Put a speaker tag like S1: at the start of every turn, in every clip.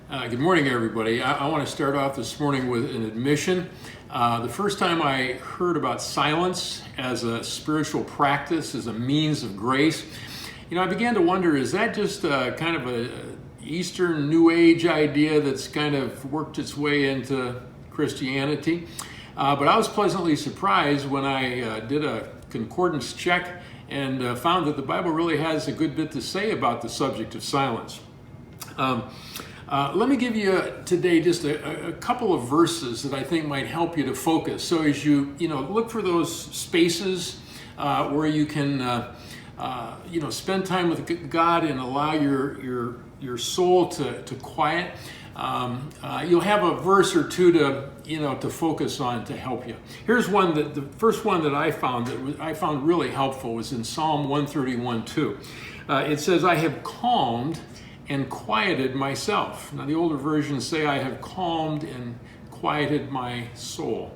S1: Good morning, everybody. I want to start off this morning with an admission. The first time I heard about silence as a spiritual practice, as a means of grace, I began to wonder, is that just kind of a Eastern New Age idea that's kind of worked its way into Christianity? But I was pleasantly surprised when I did a concordance check and found that the Bible really has a good bit to say about the subject of silence. Let me give you today just a couple of verses that I think might help you to focus. So as you look for those spaces where you can spend time with God and allow your soul to quiet, you'll have a verse or two to focus on to help you. Here's one that the first one that I found really helpful was in Psalm 131:2. It says, "I have calmed and quieted myself." Now the older versions say, "I have calmed and quieted my soul."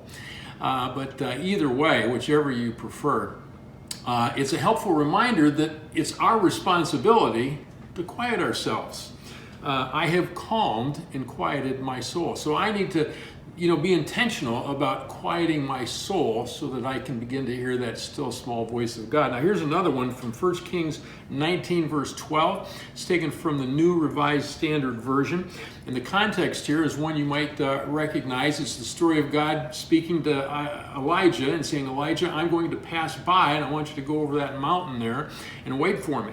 S1: But either way, whichever you prefer, it's a helpful reminder that it's our responsibility to quiet ourselves. I have calmed and quieted my soul. So I need to be intentional about quieting my soul so that I can begin to hear that still small voice of God. Now here's another one from 1 Kings 19 verse 12. It's taken from the New Revised Standard Version. And the context here is one you might recognize. It's the story of God speaking to Elijah and saying, "Elijah, I'm going to pass by and I want you to go over that mountain there and wait for me."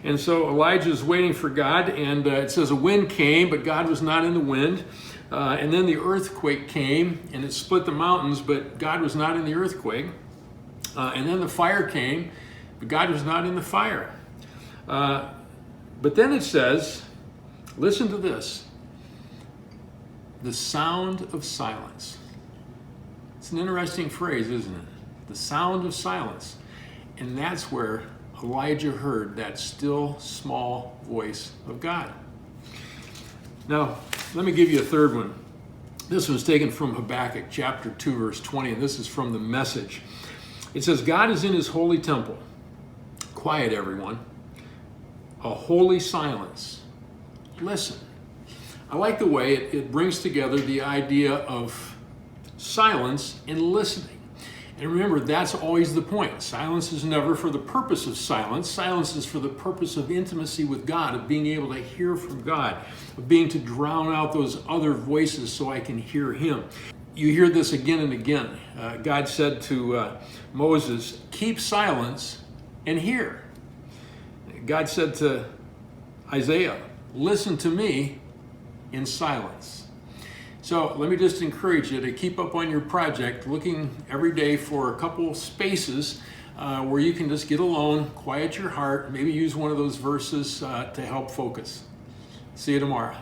S1: And so Elijah is waiting for God, and it says a wind came, but God was not in the wind. And then the earthquake came, and it split the mountains, but God was not in the earthquake. And then the fire came, but God was not in the fire. But then it says, listen to this, the sound of silence. It's an interesting phrase, isn't it? The sound of silence. And that's where Elijah heard that still small voice of God. Now, let me give you a third one. This one's taken from Habakkuk chapter 2, verse 20, and this is from the Message. It says, "God is in his holy temple." Quiet, everyone. A holy silence. Listen. I like the way it brings together the idea of silence and listening. And remember, that's always the point. Silence is never for the purpose of silence. Silence is for the purpose of intimacy with God, of being able to hear from God, of being to drown out those other voices so I can hear him. You hear this again and again. God said to Moses, "Keep silence and hear." God said to Isaiah, "Listen to me in silence." So let me just encourage you to keep up on your project, looking every day for a couple spaces where you can just get alone, quiet your heart, maybe use one of those verses to help focus. See you tomorrow.